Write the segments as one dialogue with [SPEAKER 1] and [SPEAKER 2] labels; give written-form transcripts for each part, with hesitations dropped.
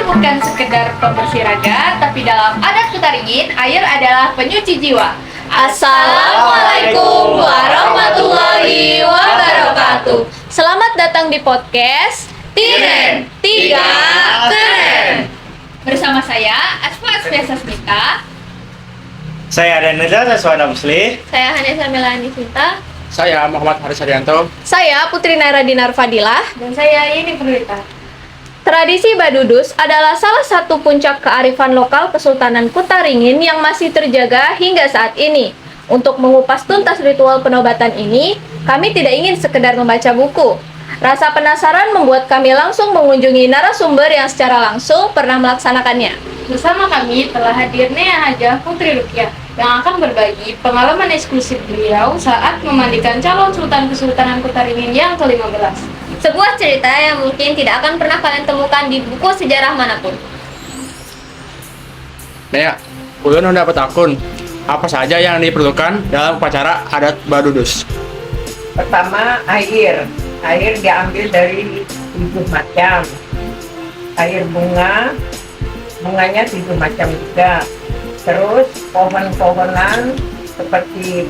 [SPEAKER 1] Bukan sekedar pembersih raga, tapi dalam adat Kutaringin, air adalah penyuci jiwa. Assalamualaikum warahmatullahi wabarakatuh. Selamat datang di podcast Tiren 3 Keren. Bersama saya Asma Asfiasa Smita.
[SPEAKER 2] Saya Danila Saswana Musli.
[SPEAKER 1] Saya Hanesa Melani Sinta.
[SPEAKER 3] Saya Muhammad Haris Haryanto.
[SPEAKER 1] Saya Putri Naira Dinar Fadilah. Dan saya Yeni Purwita. Tradisi Badudus adalah salah satu puncak kearifan lokal Kesultanan Kutaringin yang masih terjaga hingga saat ini. Untuk mengupas tuntas ritual penobatan ini, kami tidak ingin sekedar membaca buku. Rasa penasaran membuat kami langsung mengunjungi narasumber yang secara langsung pernah melaksanakannya. Bersama kami telah hadir Nea Hajah Putri Rukyah yang akan berbagi pengalaman eksklusif beliau saat memandikan calon Sultan Kesultanan Kutaringin yang ke-15. Sebuah cerita yang mungkin tidak akan pernah kalian temukan di buku sejarah manapun.
[SPEAKER 3] Nea, ulun dapat akun. Apa saja yang diperlukan dalam upacara adat Badudus?
[SPEAKER 4] Pertama, air. Air diambil dari 7 macam. Air bunga, bunganya 7 macam juga. Terus pohon-pohonan seperti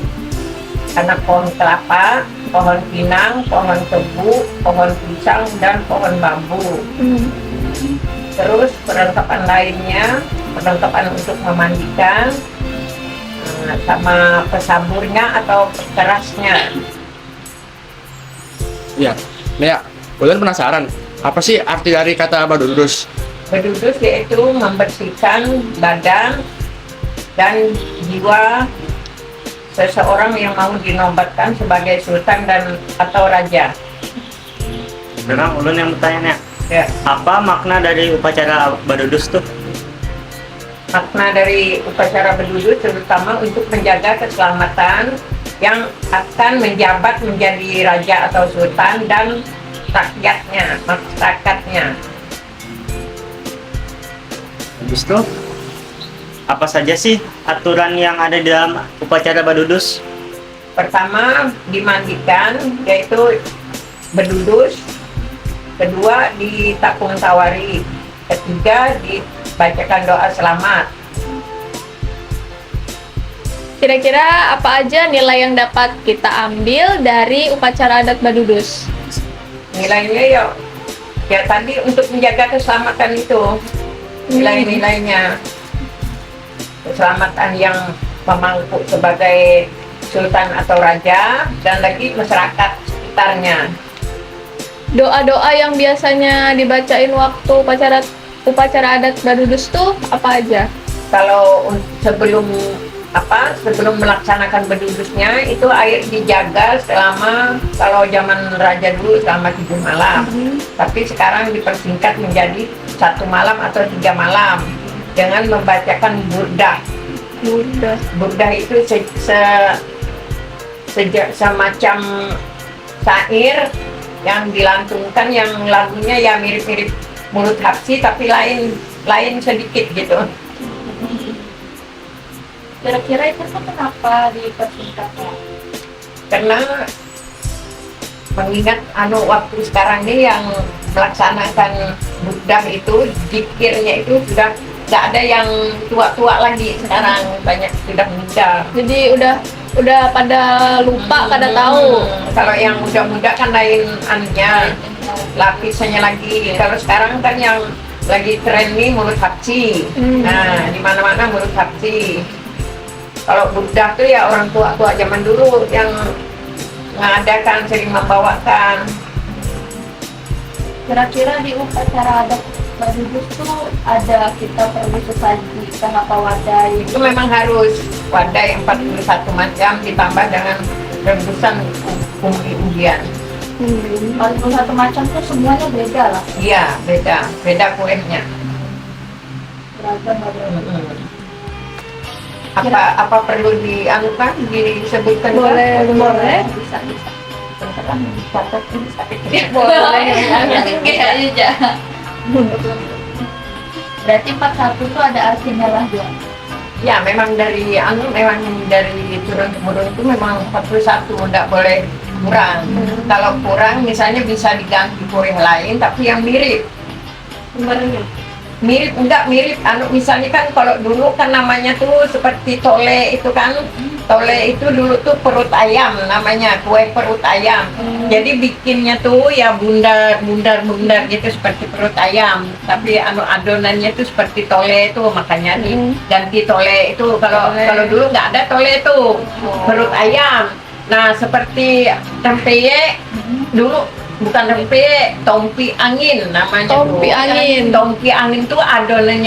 [SPEAKER 4] anak pohon kelapa, pohon pinang, pohon tebu, pohon pisang, dan pohon bambu. Terus perlengkapan lainnya, perlengkapan untuk memandikan, sama pesaburnya atau kerasnya.
[SPEAKER 3] Iya, Nea, ulun penasaran. Apa sih arti dari kata Badudus?
[SPEAKER 4] Badudus yaitu membersihkan badan dan jiwa seseorang yang mau dinobatkan sebagai sultan dan atau raja.
[SPEAKER 2] Sekarang ulun yang bertanya,
[SPEAKER 4] Ya.
[SPEAKER 2] apa makna dari upacara Badudus tuh?
[SPEAKER 4] Makna dari upacara Badudus terutama untuk menjaga keselamatan yang akan menjabat menjadi raja atau sultan dan rakyatnya, masyarakatnya.
[SPEAKER 2] Habis itu, apa saja sih aturan yang ada di dalam upacara Badudus?
[SPEAKER 4] Pertama, dimandikan, yaitu bedudus. Kedua, ditapung tawari. Ketiga, dibacakan doa selamat.
[SPEAKER 1] Kira-kira apa aja nilai yang dapat kita ambil dari upacara adat Badudus?
[SPEAKER 4] Nilainya ya tadi untuk menjaga keselamatan itu. Nilai-nilainya. Keselamatan yang memangku sebagai sultan atau raja dan lagi masyarakat sekitarnya.
[SPEAKER 1] Doa-doa yang biasanya dibacain waktu upacara adat Badudus tuh apa aja?
[SPEAKER 4] Kalau sebelum melaksanakan bedudusnya itu air dijaga selama, kalau zaman raja dulu selama 7 malam. Tapi sekarang dipersingkat menjadi 1 malam atau 3 malam dengan membacakan burdah. Burdah itu semacam syair yang dilantungkan, yang lagunya ya mirip-mirip mulut hapsi tapi lain sedikit gitu.
[SPEAKER 1] Kira-kira itu tuh kenapa dipersingkat ya?
[SPEAKER 4] Karena mengingat waktu sekarang ini yang melaksanakan burdah itu, zikirnya itu sudah nggak ada yang tua-tua lagi, sekarang banyak sudah meninggal.
[SPEAKER 1] Jadi udah pada lupa, pada tahu.
[SPEAKER 4] Kalau yang muda-muda kan lain anunya, lapisannya lagi. Kalau sekarang kan yang lagi tren nih mulut hapsi. Nah, di mana-mana mulut hapsi. Kalau burdah tuh ya orang tua-tua zaman dulu yang mengadakan, sering membawakan.
[SPEAKER 1] Kira-kira di upacara adat Badudus tuh ada kita perlu sesaji apa wadai.
[SPEAKER 4] Itu memang harus wadai 41 macam ditambah dengan rebusan umbi-umbian.
[SPEAKER 1] 41 macam tuh semuanya beda lah.
[SPEAKER 4] Iya, beda kuenya.
[SPEAKER 5] beragam ada.
[SPEAKER 4] Apa perlu dianukan disebutkan?
[SPEAKER 1] Boleh.
[SPEAKER 5] Bisa.
[SPEAKER 1] Boleh.
[SPEAKER 5] Enggak aja. Berarti 41 itu ada artinya lah ya.
[SPEAKER 4] Ya, memang memang dari turun temurun itu memang 41, enggak boleh kurang. Kalau kurang misalnya bisa diganti huruf lain tapi yang mirip. Enggak mirip misalnya kan kalau dulu kan namanya tuh seperti tole itu kan. Tole itu dulu tuh perut ayam namanya, kue perut ayam. Jadi bikinnya tuh ya bundar gitu seperti perut ayam. Tapi adonannya tuh seperti tole itu, makanya diganti tole itu. Kalau dulu nggak ada tole itu, perut ayam. Nah, seperti tempeye dulu bukan tempeye, tompi angin namanya.
[SPEAKER 1] Tompi angin.
[SPEAKER 4] Tompi angin tuh adonan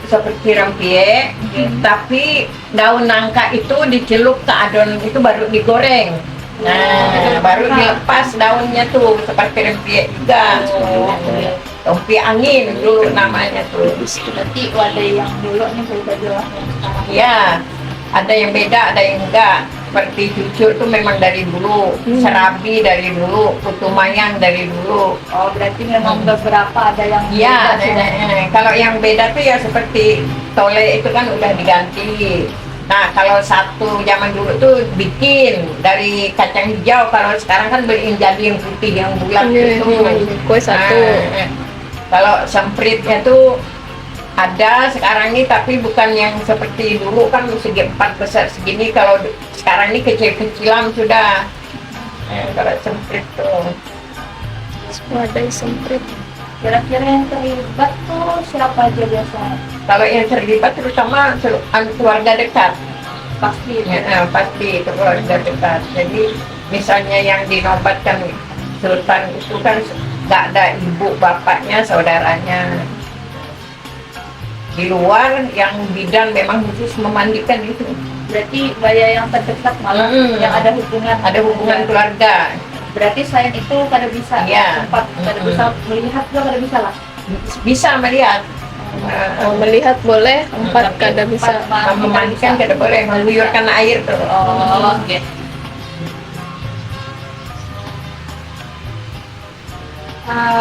[SPEAKER 4] seperti rempeyek, tapi daun nangka itu dicelup ke adonan itu baru digoreng. Nah, baru dilepas daunnya tuh seperti rempeyek juga. Tompi angin dulu namanya tuh.
[SPEAKER 5] Berarti wadah yang dulu nih beda jelas yang sekarang.
[SPEAKER 4] Ya, ada yang beda, ada yang enggak. Seperti cucur tuh memang dari dulu, serabi dari dulu, putu mayang dari dulu.
[SPEAKER 5] Oh, berarti memang beberapa ada yang
[SPEAKER 4] Iya,
[SPEAKER 5] beda.
[SPEAKER 4] kalau yang beda tuh ya seperti tole itu kan udah diganti. Nah, kalau satu zaman dulu tuh bikin dari kacang hijau, kalau sekarang kan beliin jadi yang putih, yang bulat itu.
[SPEAKER 1] Kue satu.
[SPEAKER 4] Nah, kalau sempritnya tuh ada sekarang ini, tapi bukan yang seperti dulu kan segi 4 besar segini. Kalau sekarang ini kecil-kecilan sudah. Kalau semprit tuh.
[SPEAKER 1] Wadai semprit.
[SPEAKER 5] Kira-kira yang terlibat tuh siapa aja biasa?
[SPEAKER 4] Kalau yang terlibat terutama keluarga dekat.
[SPEAKER 5] Pasti.
[SPEAKER 4] Pasti itu keluarga dekat. Jadi misalnya yang dinobatkan sultan itu kan nggak ada ibu bapaknya, saudaranya. Di luar yang bidan memang khusus memandikan itu.
[SPEAKER 5] Berarti baya yang terdekat malah yang ada hubungan
[SPEAKER 4] Keluarga.
[SPEAKER 5] Berarti selain itu kada bisa
[SPEAKER 4] Iya.
[SPEAKER 5] tempat kada bisa melihat juga kada bisa lah.
[SPEAKER 4] Bisa melihat.
[SPEAKER 1] Melihat boleh, empat kada bisa.
[SPEAKER 4] Memandikan kada boleh, mengguyurkan air tuh.
[SPEAKER 5] Oh, oke.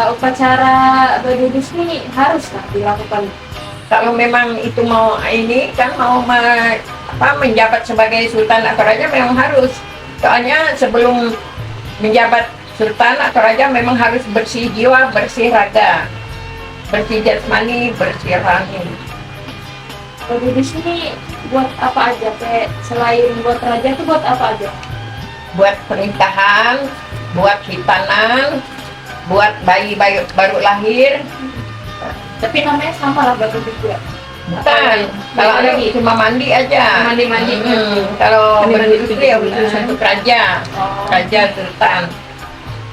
[SPEAKER 5] Upacara badudus ini haruslah dilakukan.
[SPEAKER 4] Kalau memang itu mau menjabat sebagai sultan atau raja memang harus. Soalnya sebelum menjabat sultan atau raja memang harus bersih jiwa, bersih raga, bersih jasmani, bersih rohani.
[SPEAKER 5] Badudus ini buat apa aja? Kayak selain buat raja itu buat apa aja?
[SPEAKER 4] Buat pernikahan, buat khitanan, buat bayi baru lahir.
[SPEAKER 5] Tapi namanya sama lah badudus juga.
[SPEAKER 4] Bukan, kalau ada cuma mandi aja.
[SPEAKER 5] Mandi-mandi.
[SPEAKER 4] Kalau
[SPEAKER 1] Mandi-mandi
[SPEAKER 4] badudus itu ya
[SPEAKER 1] tujuh
[SPEAKER 4] khusus
[SPEAKER 1] bulan.
[SPEAKER 4] untuk raja,
[SPEAKER 5] Oh.
[SPEAKER 4] raja sultan.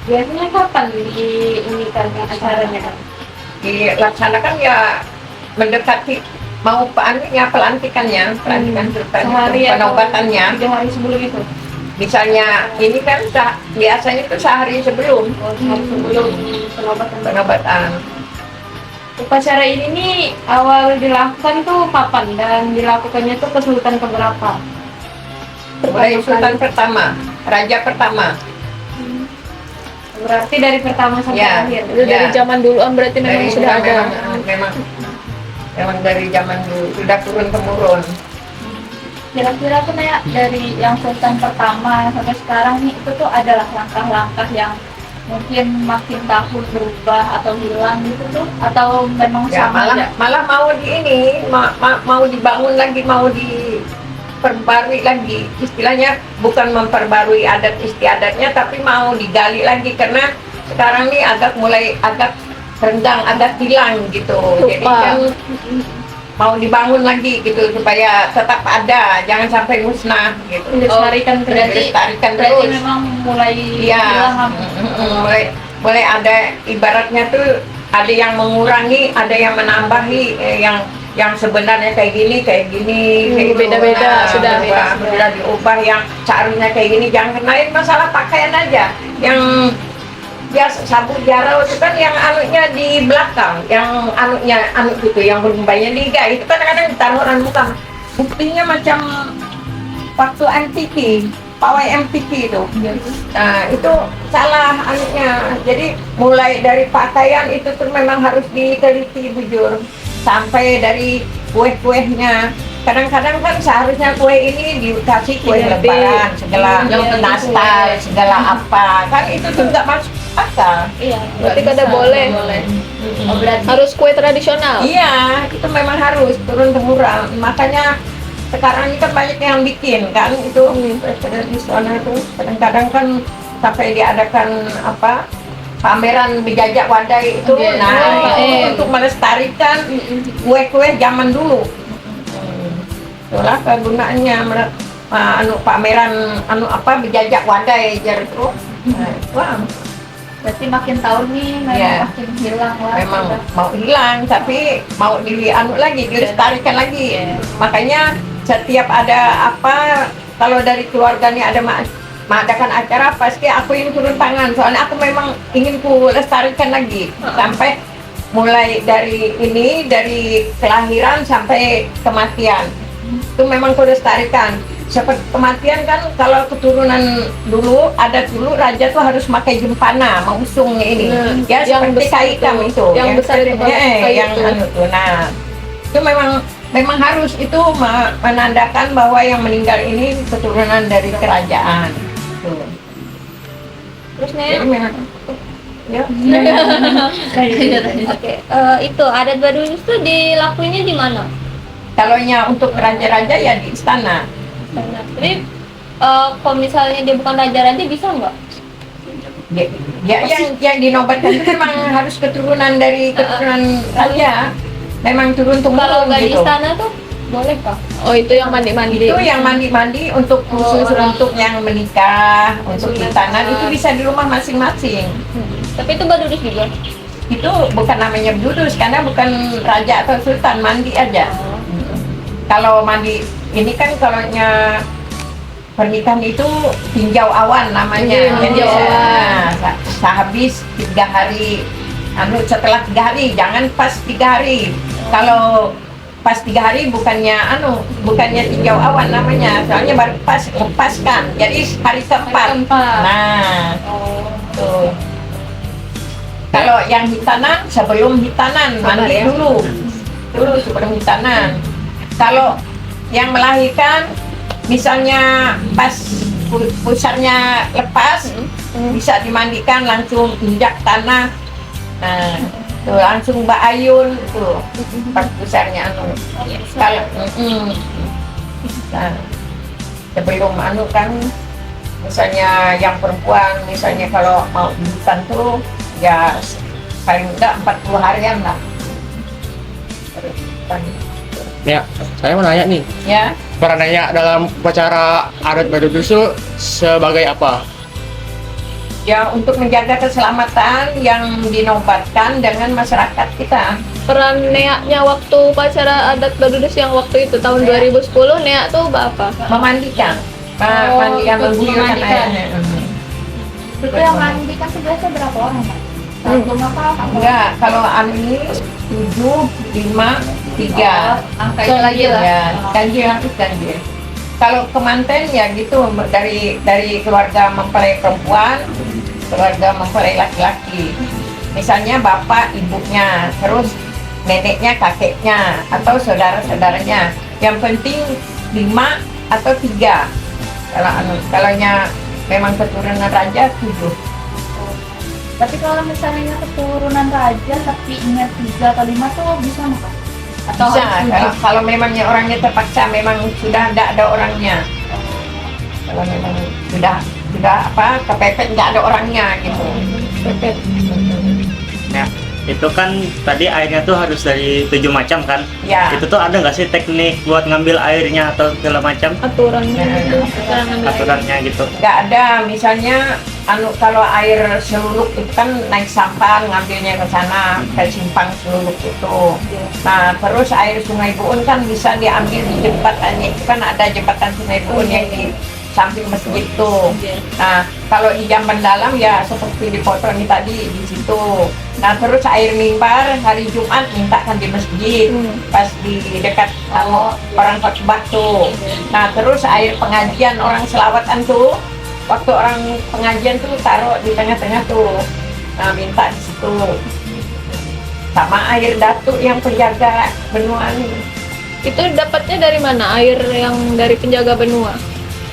[SPEAKER 5] Biasanya kapan ini kan acaranya kan?
[SPEAKER 4] Dilaksanakan ya mendekati mau pelantikan sultan,
[SPEAKER 5] Sehari
[SPEAKER 4] itu,
[SPEAKER 5] atau
[SPEAKER 4] penobatannya.
[SPEAKER 5] 3 hari sebelum itu?
[SPEAKER 4] Misalnya ini kan biasanya itu sehari sebelum
[SPEAKER 5] Sebelum
[SPEAKER 4] penobatan.
[SPEAKER 5] upacara ini nih awal dilakukan tuh kapan dan dilakukannya tuh ke sultan keberapa?
[SPEAKER 4] Mulai sultan pertama, raja pertama.
[SPEAKER 5] Berarti dari pertama sampai
[SPEAKER 4] Ya.
[SPEAKER 5] akhir.
[SPEAKER 1] Itu dari
[SPEAKER 4] Ya.
[SPEAKER 1] zaman duluan berarti memang
[SPEAKER 4] Dari
[SPEAKER 1] sudah ada.
[SPEAKER 4] memang dari zaman dulu sudah turun temurun.
[SPEAKER 5] Kira-kira tuh kayak dari yang sultan pertama sampai sekarang nih itu tuh adalah langkah-langkah yang mungkin makin tahun berubah atau hilang gitu tuh, atau memang
[SPEAKER 4] Ya,
[SPEAKER 5] sama aja?
[SPEAKER 4] malah mau mau dibangun lagi, mau diperbarui lagi. Istilahnya bukan memperbarui adat istiadatnya, tapi mau digali lagi karena sekarang nih agak renggang, agak hilang gitu. Jadi
[SPEAKER 1] Lupa.
[SPEAKER 4] kan mau dibangun lagi gitu supaya tetap ada, jangan sampai musnah gitu.
[SPEAKER 5] Dilestarikan berarti
[SPEAKER 4] Dilestarikan
[SPEAKER 5] berarti
[SPEAKER 4] terus.
[SPEAKER 5] memang mulai
[SPEAKER 4] Iya,
[SPEAKER 5] hilang.
[SPEAKER 4] mulai ada ibaratnya tuh ada yang mengurangi, ada yang menambahi, yang sebenarnya kayak gini, kayak gitu.
[SPEAKER 1] Beda-beda, sudah.
[SPEAKER 4] diubah yang seharusnya kayak gini. Jangan kenain masalah pakaian aja, yang Ya sabuk jarau itu kan yang anutnya di belakang, yang anutnya gitu, yang berubahnya liga itu kan kadang ditaruh orang muka. Buktinya macam waktu MTQ, pawai MTQ itu. Nah itu salah anutnya. Jadi mulai dari pakaian itu tuh memang harus diteliti bujur, sampai dari kue-kuehnya. Kadang-kadang kan seharusnya kue ini dikasih kue lebaran, segala nastar, segala apa, kan itu juga masuk akal.
[SPEAKER 1] Iya, berarti kada boleh.
[SPEAKER 5] Oh, berarti
[SPEAKER 1] Harus kue tradisional.
[SPEAKER 4] Iya, itu memang harus turun temurun. Makanya sekarang ini kan banyak yang bikin kan itu tradisional itu. Kadang-kadang kan sampai diadakan apa pameran berjajak wadai itu. Nah, itu untuk melestarikan kue-kue zaman dulu. Itulah kegunaannya pameran berjajak wadai jar itu. Wah,
[SPEAKER 5] berarti makin tahun nih memang
[SPEAKER 4] Iya.
[SPEAKER 5] makin hilang lah.
[SPEAKER 4] memang
[SPEAKER 5] Udah.
[SPEAKER 4] mau hilang tapi mau dilestarikan lagi. Makanya setiap ada apa, kalau dari keluarga nih ada mengadakan acara, pasti aku yang turun tangan, soalnya aku memang ingin ku lestarikan lagi sampai mulai dari kelahiran sampai kematian. Itu memang ku lestarikan. Seperti kematian kan, kalau keturunan dulu ada raja tuh harus pakai jempana mengusung ini, ya
[SPEAKER 1] yang
[SPEAKER 4] seperti
[SPEAKER 1] besar
[SPEAKER 4] kaikam itu,
[SPEAKER 1] yang besar itu
[SPEAKER 4] yang itu. Nah itu memang harus itu menandakan bahwa yang meninggal ini keturunan dari kerajaan. Tuh.
[SPEAKER 1] Terus
[SPEAKER 4] Jadi
[SPEAKER 1] Nea,
[SPEAKER 4] memang ya.
[SPEAKER 1] oke, itu adat Badudus tuh dilakuinnya di mana?
[SPEAKER 4] Kalau untuk raja-raja ya di istana.
[SPEAKER 1] Tapi kalau misalnya dia bukan raja-raja bisa nggak?
[SPEAKER 4] Ya yang dinobatkan itu memang harus keturunan dari keturunan raja. Memang turun
[SPEAKER 1] Kalau
[SPEAKER 4] temurun
[SPEAKER 1] nggak di
[SPEAKER 4] gitu.
[SPEAKER 1] istana tuh boleh kah? Oh itu yang mandi-mandi.
[SPEAKER 4] Itu yang mandi-mandi untuk khusus untuk yang menikah, untuk hitanan itu bisa di rumah masing-masing.
[SPEAKER 1] Tapi itu Badudus juga.
[SPEAKER 4] Itu bukan namanya bedudus karena bukan raja atau sultan, mandi aja. Kalau mandi ini kan kalaunya pernikahan itu tinjau awan namanya.
[SPEAKER 1] Tinjau awan.
[SPEAKER 4] Sehabis 3 hari, setelah 3 hari, jangan pas 3 hari. Kalau pas 3 hari bukannya tinjau awan namanya, soalnya baru lepaskan. Jadi hari keempat. Nah, tuh. Kalau yang hitanan sebelum hitanan mandi dulu sebelum hitanan. Kalau yang melahirkan misalnya pas pusarnya lepas bisa dimandikan langsung injak tanah. Nah, tuh langsung Mbak Ayun tuh pas pusarnya kalau nah, sebelum kan misalnya yang perempuan misalnya kalau mau ikutan tuh ya paling enggak 40 harian lah.
[SPEAKER 3] Ya, saya mau nanya nih,
[SPEAKER 4] Ya,
[SPEAKER 3] perannya dalam upacara adat Badudus itu sebagai apa?
[SPEAKER 4] ya untuk menjaga keselamatan yang dinobatkan dengan masyarakat kita.
[SPEAKER 1] Peran Nea-nya waktu upacara adat Badudus yang waktu itu tahun 2010, Nea tuh apa?
[SPEAKER 4] Memandikan, mandikan, mengguyurkan airnya.
[SPEAKER 5] Itu yang mandi kan biasanya berapa orang Pak? Satu apa?
[SPEAKER 4] Enggak, kalau ini 7, 5, 3.
[SPEAKER 5] Angka itu lagi lah.
[SPEAKER 4] Ya, ganjil. Kalau kemanten ya gitu dari keluarga mempelai perempuan, keluarga mempelai laki-laki. Misalnya bapak ibunya, terus neneknya kakeknya atau saudara-saudaranya. Yang penting 5 atau 3. Kalaunya memang keturunan raja 7.
[SPEAKER 5] Tapi kalau misalnya keturunan raja tapi ingat 3 atau 5 tuh bisa nggak? Atau
[SPEAKER 4] Bisa,
[SPEAKER 5] harus 7?
[SPEAKER 4] kalau memangnya orangnya terpaksa, memang sudah tidak ada orangnya. Kalau memang sudah kepepet nggak ada orangnya gitu.
[SPEAKER 2] Nah, itu kan tadi airnya tuh harus dari 7 macam kan?
[SPEAKER 4] Ya.
[SPEAKER 2] Itu tuh ada nggak sih teknik buat ngambil airnya atau segala macam
[SPEAKER 1] Aturannya itu.
[SPEAKER 2] aturannya gitu?
[SPEAKER 4] Nggak ada, misalnya kalau air seluluk itu kan naik sampan ngambilnya ke sana ke simpang seluluk itu. Nah terus air Sungai Buun kan bisa diambil di jembatannya, itu kan ada jembatan Sungai Buun yang di samping masjid tuh. Nah, kalau di Jamban Dalam ya seperti di foto ini tadi di situ. Nah, terus air mimbar hari Jumat mintakan di masjid, pas di dekat orang khotbah tuh. Nah, terus air pengajian orang selawatan tuh, waktu orang pengajian tuh taruh di tengah-tengah tuh. Nah, minta di situ. Sama air datuk yang penjaga benua ini.
[SPEAKER 1] Itu dapatnya dari mana air yang dari penjaga benua?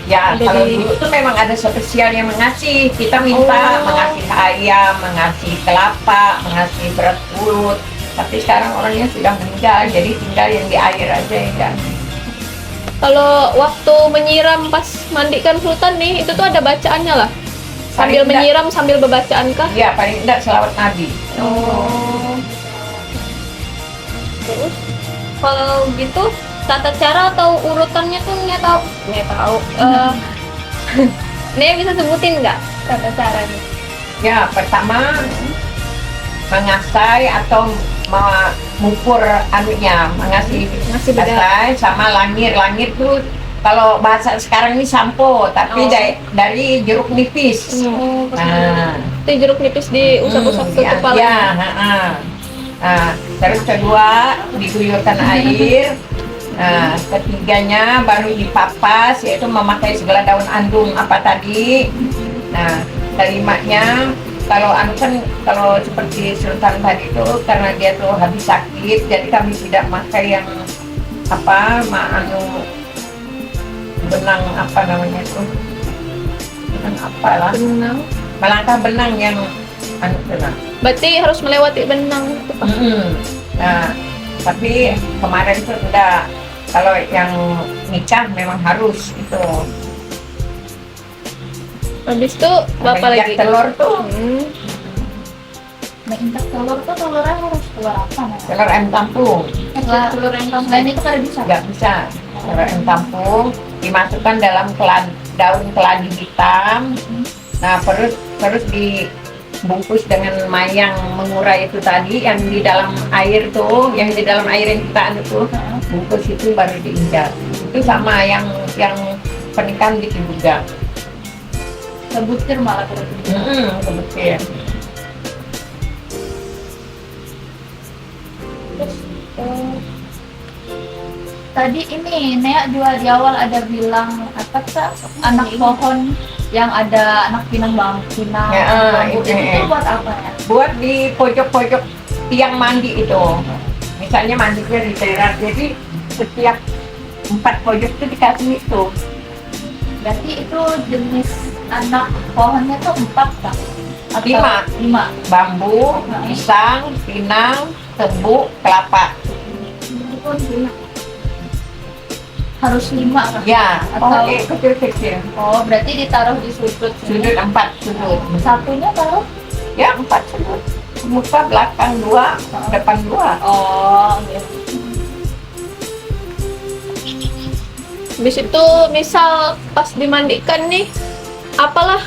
[SPEAKER 4] Ya,
[SPEAKER 1] Ada
[SPEAKER 4] kalau
[SPEAKER 1] di-
[SPEAKER 4] dulu tuh memang ada spesial yang mengasih. Kita minta mengasih ayam, mengasih kelapa, mengasih beras urut. Tapi sekarang orangnya sudah meninggal, jadi tinggal yang di air aja ya.
[SPEAKER 1] Kalau waktu menyiram pas mandikan sultan nih, itu tuh ada bacaannya lah. Sambil
[SPEAKER 4] Paling enggak-
[SPEAKER 1] menyiram sambil berbacaan kah?
[SPEAKER 4] Iya, paling tidak selawat Nabi.
[SPEAKER 1] Oh. Terus kalau gitu tata cara atau urutannya tuh nggak tahu. Nih bisa sebutin nggak tata caranya?
[SPEAKER 4] Ya, pertama mengasai atau mengukur anunya, mengasih
[SPEAKER 1] Ngasih bedak.
[SPEAKER 4] asai sama langit tuh kalau bahasa sekarang ini sampo, tapi
[SPEAKER 1] Oh.
[SPEAKER 4] dari jeruk nipis. Nah,
[SPEAKER 1] Itu jeruk nipis diusap-usap ke
[SPEAKER 4] ya,
[SPEAKER 1] kepala.
[SPEAKER 4] ya, Nah, terus kedua diguyurkan air. Nah, ketiganya baru dipapas, yaitu memakai segala daun andung apa tadi. Nah, kelimanya kalau anu kan kalau seperti Sultan tadi itu karena dia tuh habis sakit, jadi kami tidak pakai yang benang apa namanya itu, benang apalah,
[SPEAKER 1] Benang.
[SPEAKER 4] melangkah benang yang anu benang.
[SPEAKER 1] Berarti harus melewati benang itu, Pak.
[SPEAKER 4] Nah, tapi kemarin itu udah, kalau yang nikah memang harus itu.
[SPEAKER 1] Habis itu Bapak
[SPEAKER 4] Menginjak
[SPEAKER 1] lagi.
[SPEAKER 4] telur tuh,
[SPEAKER 5] Menginjak telur tuh telurnya harus keluar apa ya?
[SPEAKER 4] telur ayam kampung,
[SPEAKER 5] Telur yang lain itu kada bisa.
[SPEAKER 4] nggak bisa. Telur ayam kampung dimasukkan dalam daun keladi hitam. Nah, terus dibungkus dengan mayang mengurai itu tadi yang di dalam air tuh, yang di dalam air yang kita anu tuh, bungkus itu baru diinjak. Itu sama yang pernikahan gitu juga.
[SPEAKER 5] Sebutir malah kada bisa.
[SPEAKER 4] Kebetulan.
[SPEAKER 5] Terus tadi ini Nea juga di awal ada bilang apa tuh anak pohon yang ada anak pinang pinang
[SPEAKER 4] Ya,
[SPEAKER 5] bambu.
[SPEAKER 4] itu.
[SPEAKER 5] Itu buat apa ya?
[SPEAKER 4] Buat di pojok-pojok tiang mandi itu. Misalnya mandinya di teras, jadi setiap 4 pojok itu dikasih itu.
[SPEAKER 5] Berarti itu jenis anak pohonnya tuh 4 kan? Atau 5.
[SPEAKER 4] Bambu, pisang, pinang, tebu, kelapa.
[SPEAKER 5] Itu pun 5. Harus 5 kan?
[SPEAKER 4] Ya,
[SPEAKER 5] Atau-
[SPEAKER 4] kecil-kecil.
[SPEAKER 5] Oh, berarti ditaruh di sudut sini.
[SPEAKER 4] Sudut 4 sudut.
[SPEAKER 5] Satunya taruh?
[SPEAKER 4] Ya, 4 sudut. Muka, belakang 2, depan 2.
[SPEAKER 5] Oh, gitu.
[SPEAKER 1] Habis itu misal pas dimandikan nih, apalah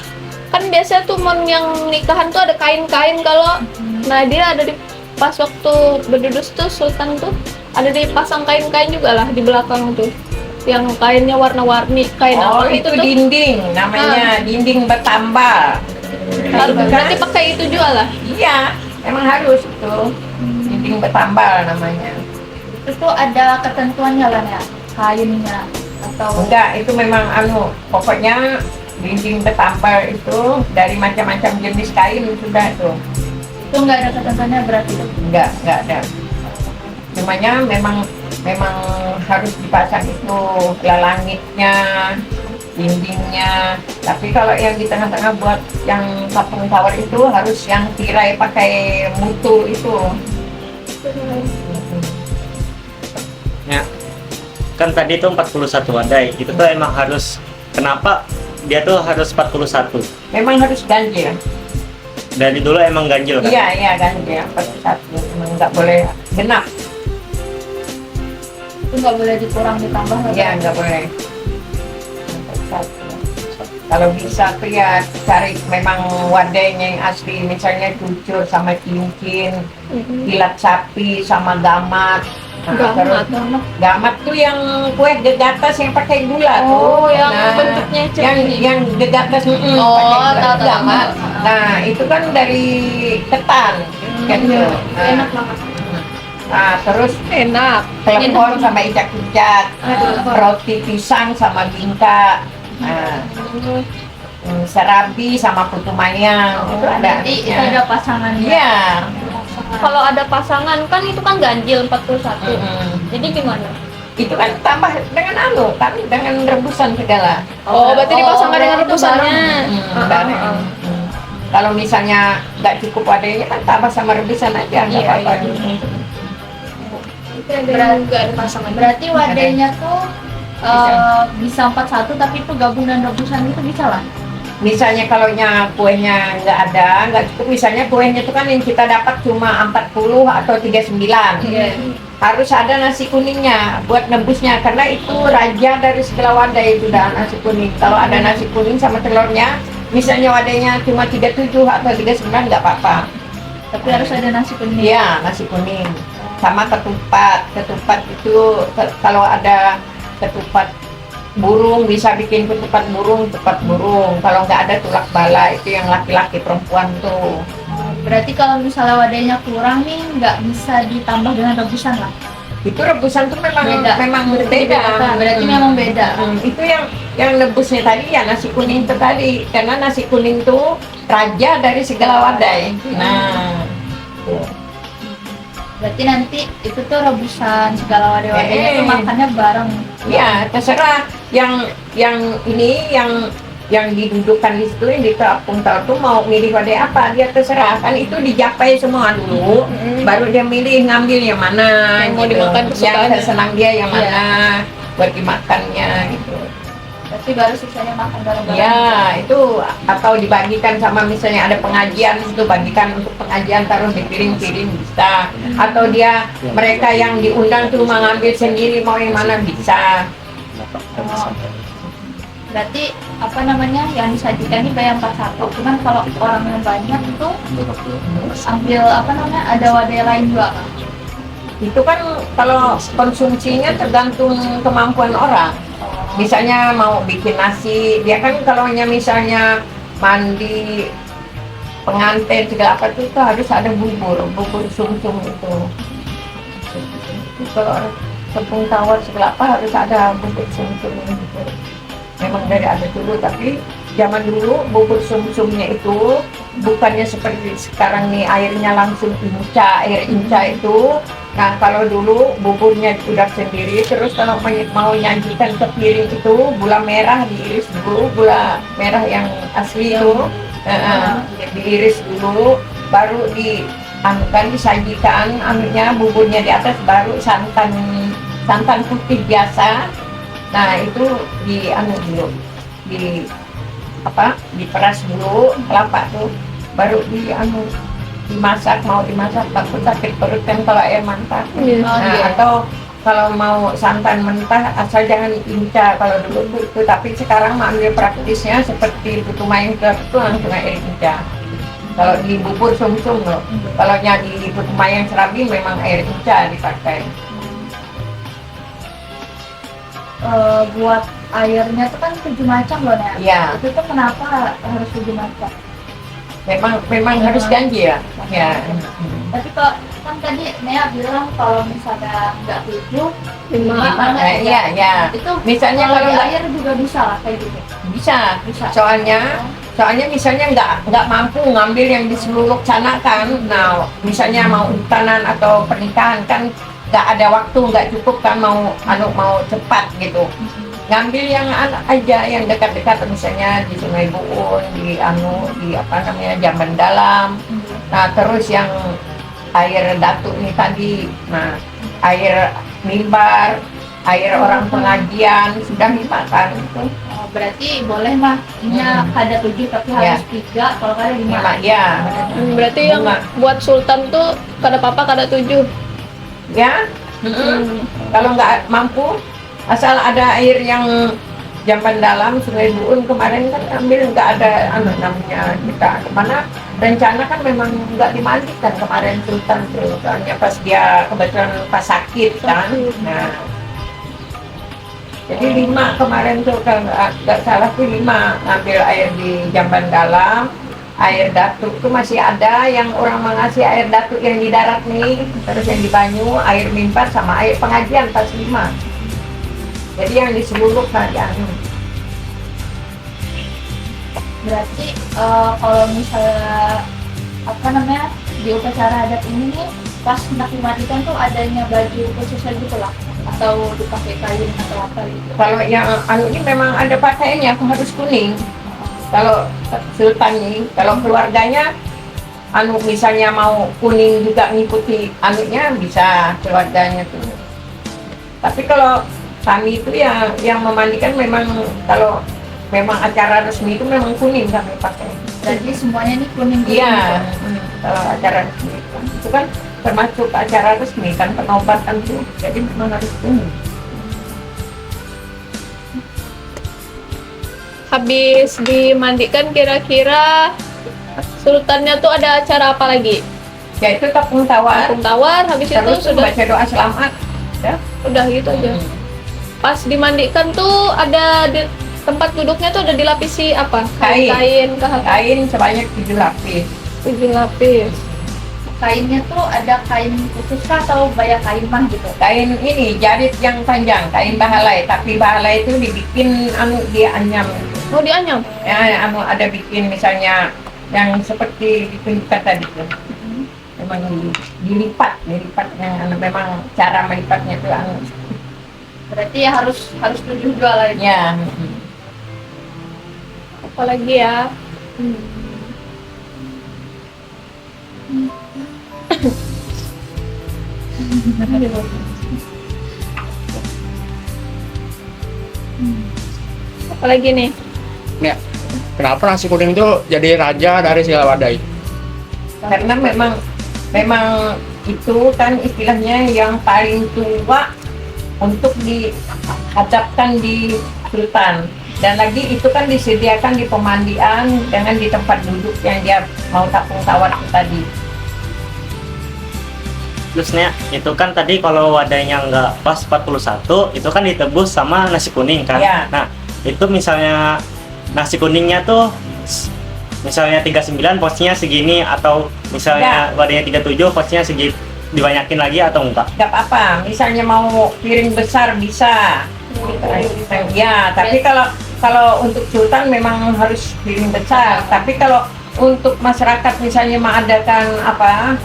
[SPEAKER 1] kan biasanya tuh mon yang nikahan tuh ada kain-kain. Kalau Nadia ada di pas waktu berdudus tuh Sultan tuh ada dipasang kain-kain juga lah di belakang tuh, yang kainnya warna-warni. Kain
[SPEAKER 4] Oh,
[SPEAKER 1] apa
[SPEAKER 4] itu
[SPEAKER 1] itu tuh?
[SPEAKER 4] dinding, namanya dinding bertambal.
[SPEAKER 1] Berarti pakai itu juga lah.
[SPEAKER 4] Iya, emang harus itu. Dinding bertambal namanya.
[SPEAKER 5] Itu tuh ada ketentuannya lah ya, kainnya atau
[SPEAKER 4] Enggak, itu memang pokoknya dinding bertambal itu dari macam-macam jenis kain sudah itu.
[SPEAKER 5] itu nggak ada ketentuannya berarti.
[SPEAKER 4] Enggak ada. Cumanya memang harus dipasang itu langitnya, dindingnya. Tapi kalau yang di tengah-tengah buat yang kapung tower itu harus yang tirai pakai mutu itu.
[SPEAKER 2] Ya. Kan tadi tuh 41 wadai. Itu tuh emang harus, kenapa dia tuh harus 41?
[SPEAKER 4] Memang harus ganjil.
[SPEAKER 2] Dari dulu emang ganjil kan?
[SPEAKER 4] Iya ganjil 41. Memang nggak boleh genap.
[SPEAKER 5] Itu nggak boleh dikurang ditambah lagi.
[SPEAKER 4] Iya nggak boleh. 41. Kalau bisa tuh ya cari memang wadainya yang asli, misalnya cucur sama cincin, ilat sapi sama gamat.
[SPEAKER 1] Gamat, gamat.
[SPEAKER 4] Gamat tuh yang kue gegatas yang pakai gula
[SPEAKER 1] Oh,
[SPEAKER 4] tuh.
[SPEAKER 1] yang bentuknya segini.
[SPEAKER 4] yang gegatas
[SPEAKER 1] Oh,
[SPEAKER 4] pakai gula
[SPEAKER 1] tahu,
[SPEAKER 4] itu
[SPEAKER 1] tahu.
[SPEAKER 4] gamat. Nah, itu kan dari ketan. Kan tuh.
[SPEAKER 1] Enak banget.
[SPEAKER 4] Nah, terus
[SPEAKER 1] Enak.
[SPEAKER 4] telepon sama icak-icak, roti pisang sama bingka, nah, serabi sama putu mayang, itu ada.
[SPEAKER 5] Berarti itu ada pasangannya.
[SPEAKER 4] Iya.
[SPEAKER 1] Kalau ada pasangan kan itu kan ganjil 41. Jadi gimana?
[SPEAKER 4] Itu kan tambah dengan kan dengan rebusan segala.
[SPEAKER 1] Oh, berarti dipasangkan dengan
[SPEAKER 5] berarti itu
[SPEAKER 1] rebusannya.
[SPEAKER 4] Bareng. Kalau misalnya nggak cukup wadahnya kan tambah sama rebusan aja, nggak
[SPEAKER 1] Iya,
[SPEAKER 4] apa-apa.
[SPEAKER 1] Nggak ada pasangan.
[SPEAKER 5] Berarti wadahnya tuh bisa 41 tapi itu gabungan rebusan itu bisa lah.
[SPEAKER 4] Misalnya kalau kuenya nggak cukup, misalnya kuenya itu kan yang kita dapat cuma 40 atau 39.
[SPEAKER 1] Iya.
[SPEAKER 4] Harus ada nasi kuningnya buat nebusnya, karena itu raja dari segala wadah itu dah nasi kuning. Kalau ada nasi kuning sama telurnya, misalnya wadahnya cuma 37 atau 39 nggak apa-apa.
[SPEAKER 5] Tapi harus ada nasi kuning.
[SPEAKER 4] Iya, nasi kuning. Sama ketupat. Ketupat itu kalau ada ketupat burung bisa bikin ketupat burung. Kalau nggak ada tulak bala, itu yang laki-laki perempuan tuh.
[SPEAKER 5] Berarti kalau misalnya wadahnya kurang nih nggak bisa ditambah dengan rebusan lah.
[SPEAKER 4] Itu rebusan tuh memang berbeda.
[SPEAKER 5] Berarti memang beda.
[SPEAKER 4] Itu yang nebusnya tadi ya nasi kuning itu tadi, karena nasi kuning tuh raja dari segala wadai. Nah, tuh.
[SPEAKER 5] Berarti nanti itu tuh rebusan segala wadah-wadahnya tuh makannya bareng.
[SPEAKER 4] Ya terserah yang ini yang didudukkan di situ, yang di kampung tahu tuh mau milih wadah apa, dia terserah, kan itu dijapai semua dulu, baru dia milih ngambil yang mana
[SPEAKER 1] Yang mau
[SPEAKER 4] gitu.
[SPEAKER 1] dimakan kesukaannya.
[SPEAKER 4] Yang senang dia yang mana buat dimakannya gitu.
[SPEAKER 5] Berarti baru sisanya makan bareng-bareng.
[SPEAKER 4] Ya itu, atau dibagikan sama misalnya ada pengajian, itu bagikan untuk pengajian, taruh di piring-piring bisa, atau dia mereka yang diundang tuh mengambil sendiri mau yang mana bisa.
[SPEAKER 5] Berarti apa namanya yang disajikan ini bayar 41. Cuman kalau orang yang banyak itu ambil apa namanya ada wadah lain juga.
[SPEAKER 4] Itu kan kalau konsumsinya tergantung kemampuan orang. Misalnya mau bikin nasi, dia kan kalau misalnya mandi pengantin segala apa itu harus ada bubur sumsum itu. Kalau tepung tawar segala apa harus ada bubur sumsum gitu. Memang dari ada dulu, tapi zaman dulu bubur sumsumnya itu bukannya seperti sekarang nih airnya langsung air inca itu. Nah kalau dulu buburnya udah sendiri, terus kalau mau nyajikan ke piring itu gula merah diiris dulu, gula merah yang asli itu diiris dulu, baru disajikan buburnya di atas, baru santan putih biasa. Nah itu diperas dulu kelapa tuh, baru dimasak, mau dimasak takut sakit perut kan kalau air mentah. Nah, atau kalau mau santan mentah asal jangan inca kalau dulu tuh itu, tapi sekarang ambil praktisnya seperti putu mayang itu langsung air inca. Kalau di bubur sumsum loh, kalau di putu mayang serabi memang air inca dipakai.
[SPEAKER 5] Buat airnya tuh kan 7 macam loh Nek.
[SPEAKER 4] Iya.
[SPEAKER 5] Itu tuh kenapa harus 7 macam?
[SPEAKER 4] Memang harus ganjil ya.
[SPEAKER 5] Tapi kok kan tadi Nea bilang kalau misalnya nggak 7, 5
[SPEAKER 4] Iya.
[SPEAKER 5] itu
[SPEAKER 4] Misalnya
[SPEAKER 5] kalau
[SPEAKER 4] kalau
[SPEAKER 5] di
[SPEAKER 4] nggak-
[SPEAKER 5] air juga bisa lah kayak gitu.
[SPEAKER 4] Bisa. Soalnya misalnya nggak mampu ngambil yang di seluruh sana kan. Nah, misalnya mau hutanan atau pernikahan kan nggak ada waktu, nggak cukup kan, mau cepat gitu. Ngambil yang aja yang dekat-dekat, misalnya di Sungai Buun, di Jamban Dalam. Nah, terus yang air datuk nih tadi. Nah, air mimbar, air orang pengajian sudah dimakan itu.
[SPEAKER 5] Berarti boleh mah ini ada 7 tapi harus 3, kalau nggak ada 5.
[SPEAKER 4] Ya.
[SPEAKER 1] Berarti yang buat sultan tuh kada papa kada 7.
[SPEAKER 4] Ya. Kalau nggak mampu, asal ada air yang Jamban Dalam, Sungai Buun kemarin kan ambil, nggak ada namanya kita kemana rencana kan memang nggak dimandikan kemarin Sultan tuh, soalnya pas dia kebetulan pas sakit kan. Nah, jadi 5 kemarin tuh kalau nggak salah tuh 5 ngambil air di Jamban Dalam. Air datuk tuh masih ada yang orang mengasih air datuk yang di darat nih, terus yang di Banyu, air mimpas sama air pengajian pas 5. Jadi yang di seluruh kerajaan.
[SPEAKER 5] Berarti kalau misalnya apa namanya di upacara adat ini nih pas hendak dimandikan tuh adanya baju khususnya gitu lah atau dipakai kain atau apa gitu.
[SPEAKER 4] Kalau yang ini memang ada pakaiannya harus kuning. Kalau Sultan nih, kalau keluarganya misalnya mau kuning juga ngikuti anunya bisa keluarganya tuh. Tapi kalau kami itu yang memandikan memang kalau memang acara resmi itu memang kuning kami pakai.
[SPEAKER 5] Jadi semuanya nih kuning.
[SPEAKER 4] Iya, kalau acara resmi itu kan termasuk acara resmi kan penobatan tuh, jadi memang harus kuning.
[SPEAKER 1] Habis dimandikan kira-kira sultannya tuh ada acara apa lagi?
[SPEAKER 4] Ya itu tepung tawar,
[SPEAKER 1] Kampung tawar, habis itu
[SPEAKER 4] terus
[SPEAKER 1] sudah
[SPEAKER 4] baca doa selamat. Ya.
[SPEAKER 1] udah gitu aja. Pas dimandikan tuh ada di tempat duduknya tuh ada dilapisi apa?
[SPEAKER 4] Kain.
[SPEAKER 1] Kah?
[SPEAKER 4] Kain sebanyak 7 lapis.
[SPEAKER 1] 7 lapis.
[SPEAKER 5] Kainnya tuh ada kain khusus kah atau banyak kain mah gitu?
[SPEAKER 4] Kain ini jarit yang panjang, kain bahalai, tapi bahalai itu dibikin dianyam.
[SPEAKER 1] Oh, dianyam.
[SPEAKER 4] Ya, ada bikin misalnya yang seperti ditunjukkan tadi tuh. Memang dilipat yang memang cara melipatnya tuh
[SPEAKER 5] Berarti ya harus 7 lah ini.
[SPEAKER 4] ya.
[SPEAKER 1] Apalagi ya? Apalagi nih?
[SPEAKER 3] Ya, kenapa nasi kuning itu jadi raja dari segala wadai?
[SPEAKER 4] Karena memang itu kan istilahnya yang paling tua untuk dihadapkan di Sultan. Dan lagi itu kan disediakan di pemandian dengan di tempat duduk yang dia mau tapung tawar itu tadi.
[SPEAKER 2] Terusnya itu kan tadi kalau wadahnya nggak pas 41 itu kan ditebus sama nasi kuning kan.
[SPEAKER 4] Ya.
[SPEAKER 2] Nah itu misalnya nasi kuningnya tuh misalnya 39 porsinya segini, atau misalnya wadahnya 37 porsinya segini, dibanyakin lagi atau enggak?
[SPEAKER 4] Gak apa-apa, misalnya mau piring besar bisa. Ya, tapi kalau untuk Sultan memang harus piring besar. Tapi kalau untuk masyarakat misalnya mengadakan apa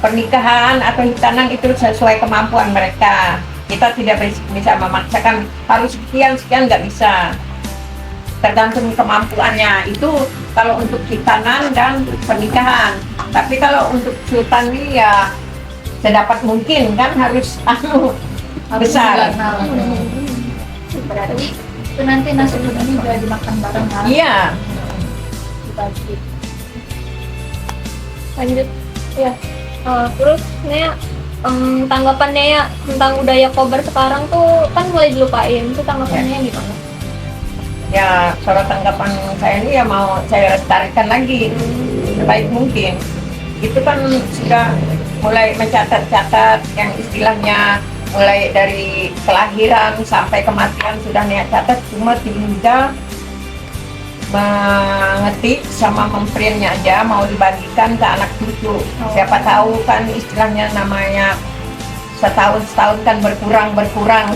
[SPEAKER 4] pernikahan atau hitanan itu sesuai kemampuan mereka. Kita tidak bisa memaksakan harus sekian nggak bisa. Tergantung kemampuannya itu kalau untuk hitanan dan pernikahan. Tapi kalau untuk Sultan ini ya sedapat mungkin kan harus besar.
[SPEAKER 5] Berarti itu nanti nasi kuning juga dimakan bareng kan?
[SPEAKER 4] Iya.
[SPEAKER 5] Dibagi.
[SPEAKER 1] Lanjut ya. Terus Nea, tanggapannya ya tentang budaya kobar sekarang tuh kan mulai dilupain. Itu tanggapannya gimana?
[SPEAKER 4] Ya, kalau tanggapan saya ini ya mau saya lestarikan lagi sebaik mungkin. Itu kan sudah mulai mencatat-catat yang istilahnya mulai dari kelahiran sampai kematian sudah niat catat, cuma tinggal mengetik sama memprintnya aja mau dibagikan ke anak cucu. Siapa tahu kan istilahnya namanya setahun kan berkurang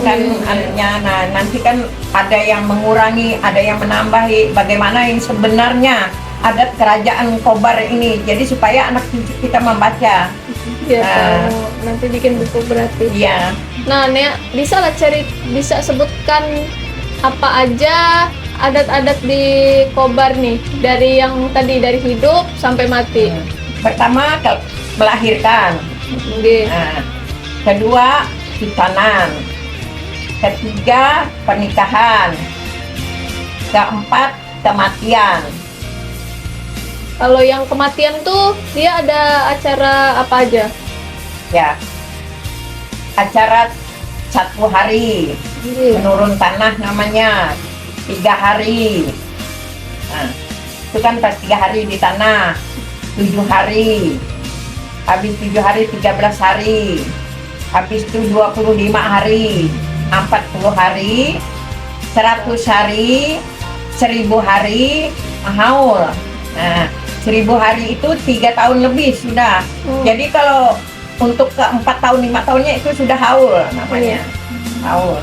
[SPEAKER 4] kan anunya. Nah nanti kan ada yang mengurangi, ada yang menambahi. Bagaimana yang sebenarnya adat kerajaan Kobar ini, jadi supaya anak cucu kita membaca.
[SPEAKER 1] Ya, nanti bikin buku berarti.
[SPEAKER 4] Iya.
[SPEAKER 1] Nah, Nea, bisa sebutkan apa aja adat-adat di Kobar nih, dari yang tadi dari hidup sampai mati.
[SPEAKER 4] Pertama melahirkan.
[SPEAKER 1] Oke.
[SPEAKER 4] Nah, kedua hitanan. Ketiga pernikahan. Keempat kematian.
[SPEAKER 1] Kalau yang kematian tuh dia ada acara apa aja?
[SPEAKER 4] Ya, acara 1 hari menurun tanah namanya, 3 hari. Nah, itu kan pas 3 hari di tanah. 7 hari, habis 7 hari 13 hari, habis itu 25 hari, 40 hari, 100 hari, 1000 hari, haul. Nah, 1000 hari itu 3 tahun lebih sudah. Jadi kalau untuk ke 4 tahun 5 tahunnya itu sudah haul namanya. Haul.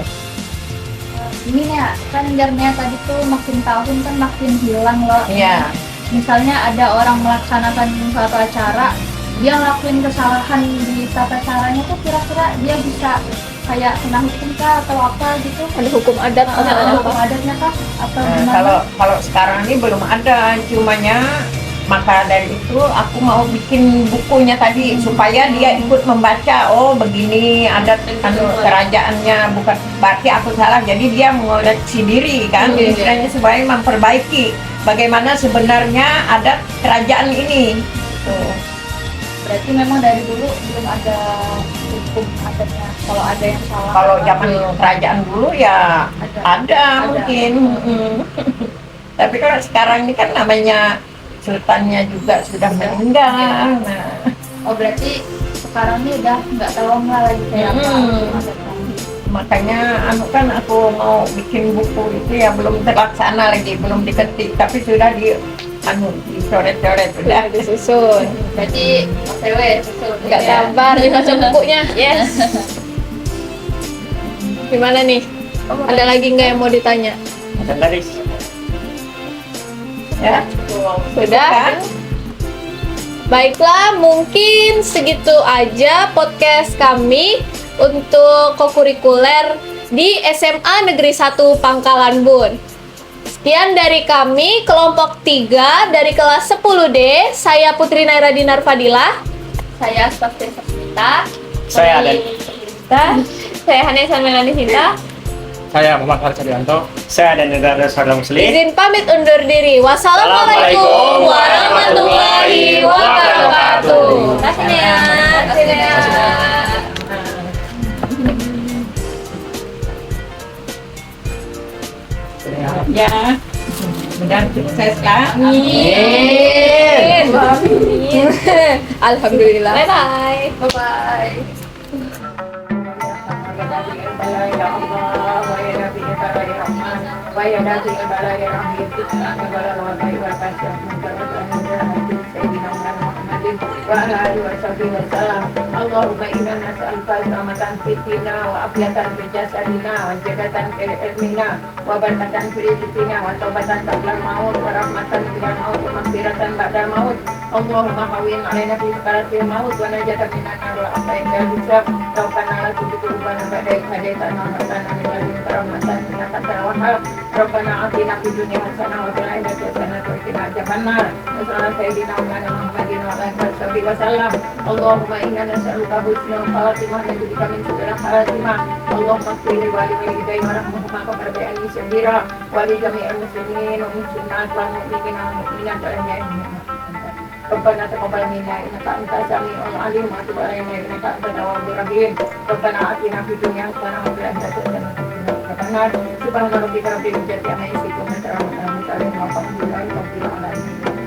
[SPEAKER 5] Ini ya, kan jarnya tadi tuh makin tahun kan makin hilang loh.
[SPEAKER 4] Iya.
[SPEAKER 5] Misalnya ada orang melaksanakan suatu acara, dia ngelakuin kesalahan di tata caranya tuh kira-kira dia bisa kayak kena hukum kah atau apa gitu?
[SPEAKER 1] Ada hukum adat atau
[SPEAKER 5] Ada
[SPEAKER 1] apa?
[SPEAKER 5] hukum adatnya kah? Atau
[SPEAKER 4] Nah,
[SPEAKER 5] gimana?
[SPEAKER 4] kalau sekarang ini belum ada, cumanya maka dari itu aku mau bikin bukunya tadi supaya dia ikut membaca. Oh begini adat kerajaannya, bukan berarti aku salah. Jadi dia mengoreksi diri kan, istilahnya supaya memperbaiki bagaimana sebenarnya adat kerajaan ini. Tuh.
[SPEAKER 5] Berarti memang dari dulu belum ada hukum adatnya. Kalau ada yang salah.
[SPEAKER 4] Kalau zaman kerajaan dulu ya ada mungkin. Tapi kalau sekarang ini kan namanya sultannya juga sudah meninggal. Nah,
[SPEAKER 5] Oh berarti sekarang ini udah nggak tahu lagi kayak apa hukum adatnya.
[SPEAKER 4] makanya kan aku mau bikin buku itu ya belum terlaksana lagi, belum diketik, tapi sudah dicoret-coret udah.
[SPEAKER 1] Disusun.
[SPEAKER 5] Berarti OTW susul.
[SPEAKER 1] Nggak sabar dibaca bukunya. Yes. Gimana nih? Ada lagi nggak yang mau ditanya?
[SPEAKER 2] Ada nggak, Riz?
[SPEAKER 4] Ya.
[SPEAKER 1] Sudah?
[SPEAKER 4] Kan?
[SPEAKER 1] Baiklah, mungkin segitu aja podcast kami untuk kokurikuler di SMA Negeri 1 Pangkalan Bun. Sekian dari kami, kelompok 3 dari kelas 10D. Saya Putri Naira Dinar Fadilah.
[SPEAKER 5] Saya Spastia Sasmita.
[SPEAKER 2] Saya ada.
[SPEAKER 1] Saya Hanesa Melani Sinta.
[SPEAKER 3] Saya Muhammad Haris Adianto.
[SPEAKER 2] Saya dan negara Saudara Muslim.
[SPEAKER 1] Izin pamit undur diri. Wassalamualaikum warahmatullahi wabarakatuh. Terima kasih ya.
[SPEAKER 4] Ya. Mudah sukses lah.
[SPEAKER 1] Amin. Alhamdulillah. Bye bye.
[SPEAKER 5] Bye bye.
[SPEAKER 4] Allahumma inna nas'aluka selamatan fitina wa afiatan fi jasadina wa jadatan fi ilmina wa barakatan fi rizqina wa taubatan qabla maut wa rahmatan bila maut wa maghfiratan ba'da maut. Allahumma hawwin 'alaina fi sakaratil maut wa najatan minan nar wa afiatan hisab. Rabbana la tuzigh qulubana ba'da idh hadaytana wa hab lana min ladunka rahmatan innaka antal wahhab. Rabbana atina fid dunya hasanah wa fil akhirati hasanah wa qina adzabannar. Sallallahu sayyidina Muhammadin wa ala alihi wa sallam. Allahumma inna nas'aluka husnul khatimah wa na'udzubika min su'il khatimah. Allahumma ighfir li walidayya warhamhuma kama rabbayani shaghira wa li jami'il muslimin wal muslimat wal mu'minina wal mu'minat wal mu'minat. Rabbana taqabbal minna innaka antas samiul alim wa tub 'alaina innaka antat tawwabur rahim. Rabbana atina fid dunya hasanah wa fil akhirati hasanah wa qina adzabannar. Subhana rabbika rabbil izzati amma yasifun wa salamun 'alal mursalin walhamdulillahi rabbil alamin.